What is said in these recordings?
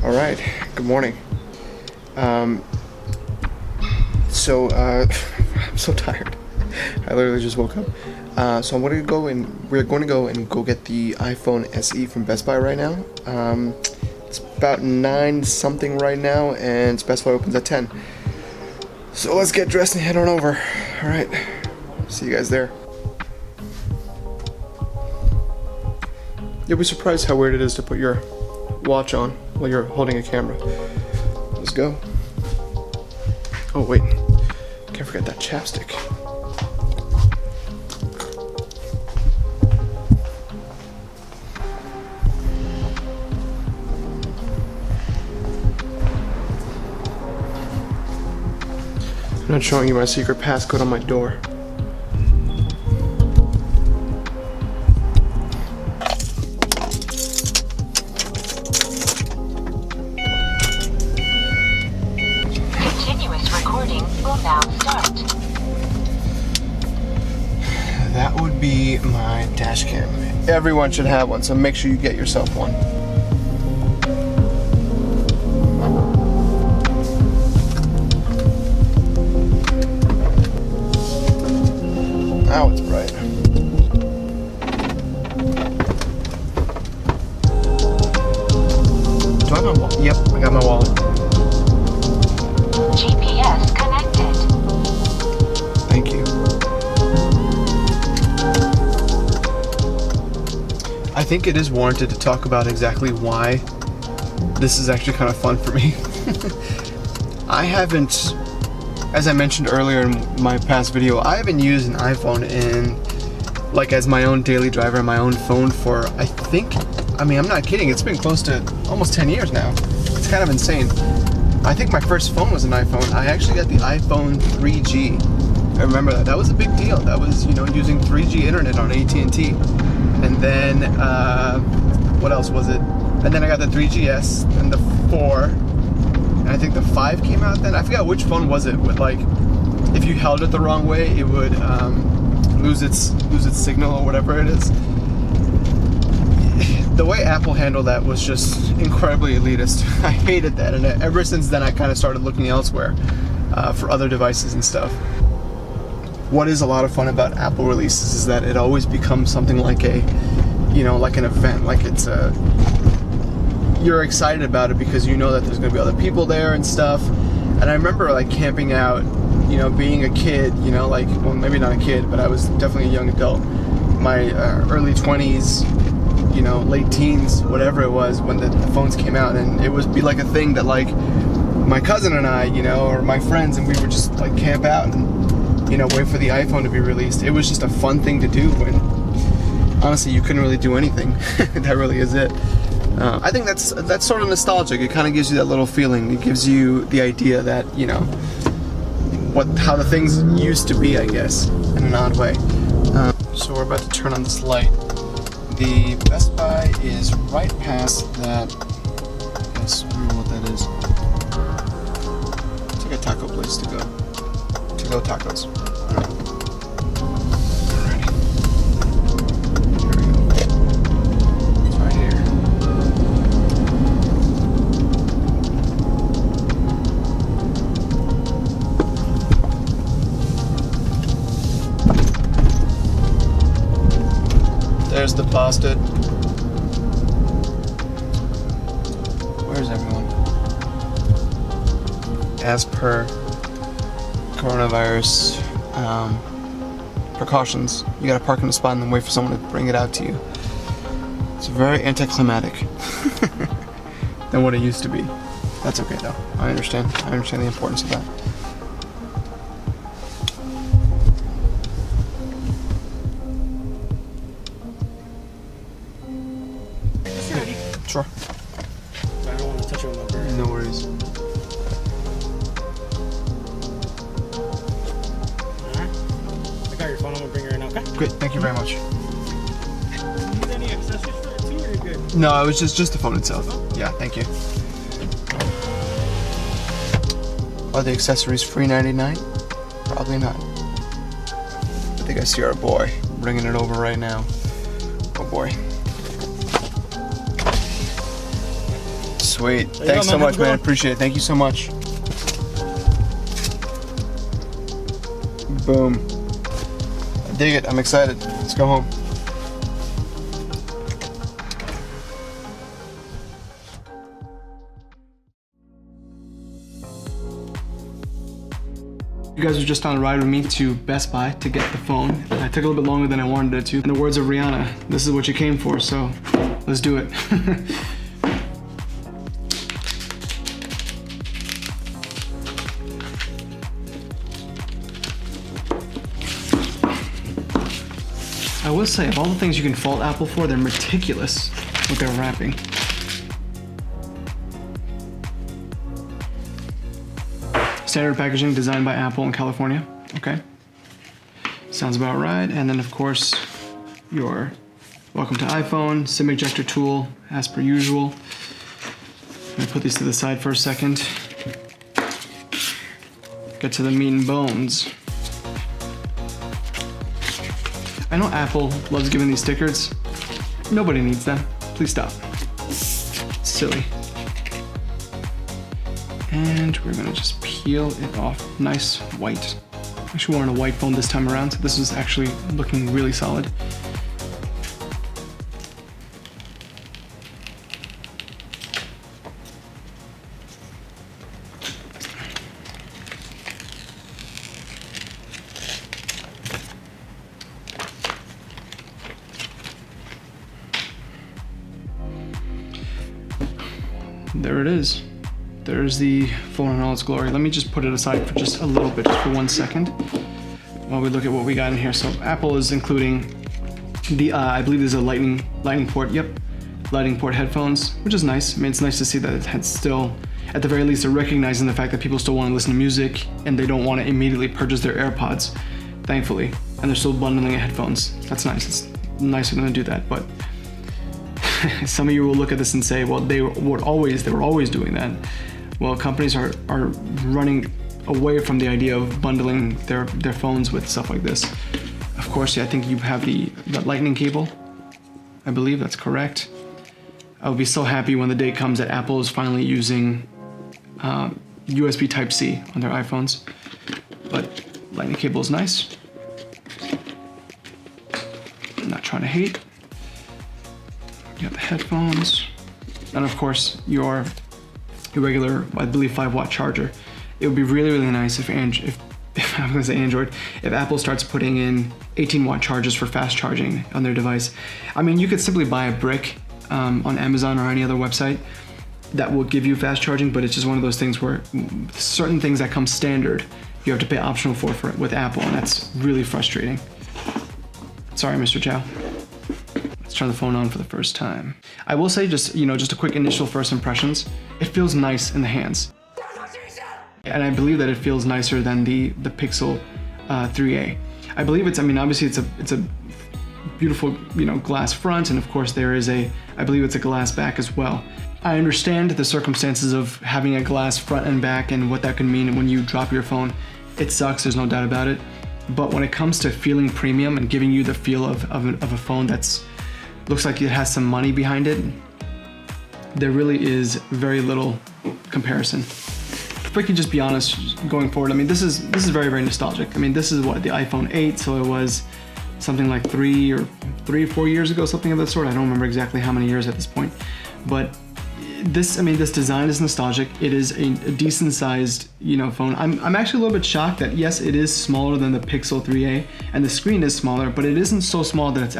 All right, good morning. I'm so tired. I literally just woke up. So we're going to go and get the iPhone SE from Best Buy right now. It's about 9 something right now, and Best Buy opens at 10. So let's get dressed and head on over. All right, see you guys there. You'll be surprised how weird it is to put your watch on while you're holding a camera. Let's go. Oh wait, can't forget that chapstick. I'm not showing you my secret passcode on my door. Will now start. That would be my dash cam. Everyone should have one, so make sure you get yourself one. Now it's bright. Do I have my wallet? Yep, I got my wallet. GPS connected. Thank you. I think it is warranted to talk about exactly why this is actually kind of fun for me. I haven't, as I mentioned earlier in my past video, I haven't used an iPhone as my own daily driver, my own phone for, I'm not kidding, it's been close to almost 10 years now. It's kind of insane. I think my first phone was an iPhone. I actually got the iPhone 3G. I remember that. That was a big deal. That was, using 3G internet on AT&T. And then, what else was it? And then I got the 3GS and the 4. And I think the 5 came out then. I forgot which phone was it. With if you held it the wrong way, it would lose its signal or whatever it is. The way Apple handled that was just incredibly elitist. I hated that, and ever since then I kind of started looking elsewhere for other devices and stuff. What is a lot of fun about Apple releases is that it always becomes something like like an event. Like you're excited about it because you know that there's going to be other people there and stuff. And I remember camping out, being a kid, well, maybe not a kid, but I was definitely a young adult. My early 20s. Late teens, whatever it was, when the phones came out, and it would be like a thing that my cousin and I, or my friends, and we would just camp out and wait for the iPhone to be released. It was just a fun thing to do when honestly you couldn't really do anything. That really is it. I think that's sort of nostalgic. It kind of gives you that little feeling. It gives you the idea that how the things used to be, I guess, in an odd way. So we're about to turn on this light. The Best Buy is right past that. Yes, I don't know what that is. It's like a taco place to go. To-go tacos. Alrighty. Here we go. It's right here. There's the bastard. Where's everyone? As per coronavirus precautions, you gotta park in a spot and then wait for someone to bring it out to you. It's very anticlimactic than what it used to be. That's okay though. I understand the importance of that. Sure. I don't want to touch it with my bird. No worries. Alright. I got your phone. I'm going to bring her in, okay? Great, thank you very much. Do you need any accessories for it too, or you're good? No, it was just the phone itself. Yeah, thank you. Are the accessories free $99? Probably not. I think I see our boy bringing it over right now. Oh boy. Sweet. There you Thanks go, so man. much, Have a good man. one. Appreciate it. Thank you so much. Boom. I dig it. I'm excited. Let's go home. You guys were just on a ride with me to Best Buy to get the phone. I took a little bit longer than I wanted it to. In the words of Rihanna, this is what you came for, so let's do it. I will say, of all the things you can fault Apple for, they're meticulous with their wrapping. Standard packaging designed by Apple in California. Okay. Sounds about right. And then, of course, your welcome to iPhone, SIM ejector tool, as per usual. Let me put these to the side for a second. Get to the meat and bones. I know Apple loves giving these stickers. Nobody needs them. Please stop. Silly. And we're gonna just peel it off. Nice white. Actually wanted a white phone this time around, so this is actually looking really solid. There it is. There's the phone in all its glory. Let me just put it aside for just a little bit, just for 1 second, while we look at what we got in here. So Apple is including the, I believe there's a lightning port. Yep, lightning port headphones, which is nice. I mean, it's nice to see that it's still, at the very least, they're recognizing the fact that people still want to listen to music and they don't want to immediately purchase their AirPods, thankfully. And they're still bundling headphones. That's nice. It's nice of them to do that, but some of you will look at this and say, well, they were always doing that. Well, companies are running away from the idea of bundling their phones with stuff like this. Of course, yeah, I think you have the lightning cable. I believe that's correct. I'll be so happy when the day comes that Apple is finally using USB Type-C on their iPhones. But lightning cable is nice. I'm not trying to hate. You got the headphones. And of course, your regular, I believe, 5-watt charger. It would be really, really nice if I'm gonna say Android, if Apple starts putting in 18-watt chargers for fast charging on their device. I mean, you could simply buy a brick on Amazon or any other website that will give you fast charging, but it's just one of those things where certain things that come standard, you have to pay optional for it with Apple, and that's really frustrating. Sorry, Mr. Chow. Let's turn the phone on for the first time. I will say, just a quick initial first impressions. It feels nice in the hands, and I believe that it feels nicer than the Pixel 3a. I believe it's. I mean, obviously it's a beautiful glass front, and of course there is I believe it's a glass back as well. I understand the circumstances of having a glass front and back and what that can mean when you drop your phone. It sucks. There's no doubt about it. But when it comes to feeling premium and giving you the feel of a phone that's looks like it has some money behind it, there really is very little comparison. If we could just be honest going forward, I mean, this is very, very nostalgic. I mean, this is what, the iPhone 8, so it was something like 3 or 4 years ago, something of that sort. I don't remember exactly how many years at this point, but this design is nostalgic. It is a decent sized, phone. I'm actually a little bit shocked that yes, it is smaller than the Pixel 3a, and the screen is smaller, but it isn't so small that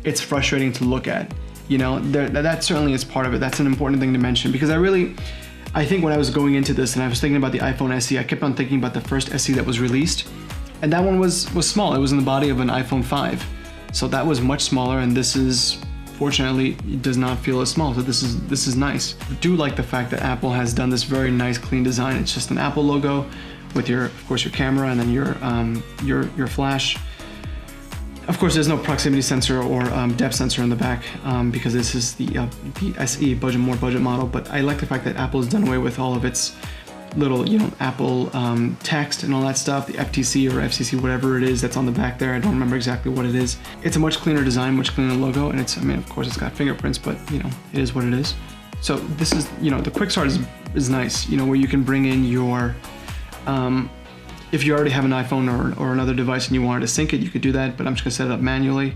it's frustrating to look at. That certainly is part of it. That's an important thing to mention, because I think when I was going into this and I was thinking about the iPhone SE, I kept on thinking about the first SE that was released, and that one was small. It was in the body of an iPhone 5, so that was much smaller, and this is, fortunately, it does not feel as small, so this is nice. I do like the fact that Apple has done this very nice, clean design. It's just an Apple logo with of course, your camera and then your flash. Of course, there's no proximity sensor or depth sensor in the back because this is the SE more budget model. But I like the fact that Apple has done away with all of its little, Apple text and all that stuff, the FTC or FCC, whatever it is that's on the back there. I don't remember exactly what it is. It's a much cleaner design, much cleaner logo, and of course, it's got fingerprints, but it is what it is. So this is, you know, the quick start is nice, you know, where you can bring in your, if you already have an iPhone or another device and you wanted to sync it, you could do that, but I'm just gonna set it up manually.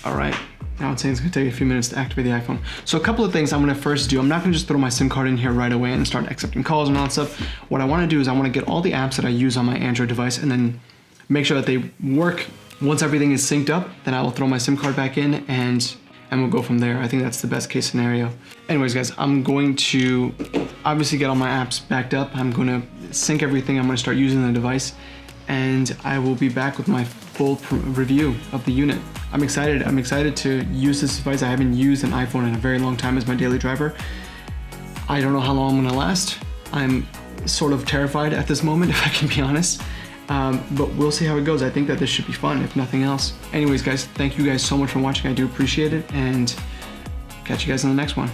All right, now it's saying it's gonna take a few minutes to activate the iPhone. So a couple of things I'm gonna first do. I'm not gonna just throw my SIM card in here right away and start accepting calls and all that stuff. What I wanna do is I wanna get all the apps that I use on my Android device and then make sure that they work. Once everything is synced up, then I will throw my SIM card back in and we'll go from there. I think that's the best case scenario. Anyways, guys, I'm going to obviously get all my apps backed up. I'm gonna sync everything. I'm gonna start using the device and I will be back with my full review of the unit. I'm excited to use this device. I haven't used an iPhone in a very long time as my daily driver. I don't know how long I'm gonna last. I'm sort of terrified at this moment, if I can be honest. But we'll see how it goes. I think that this should be fun, if nothing else. Anyways, guys, thank you guys so much for watching. I do appreciate it, and catch you guys in the next one.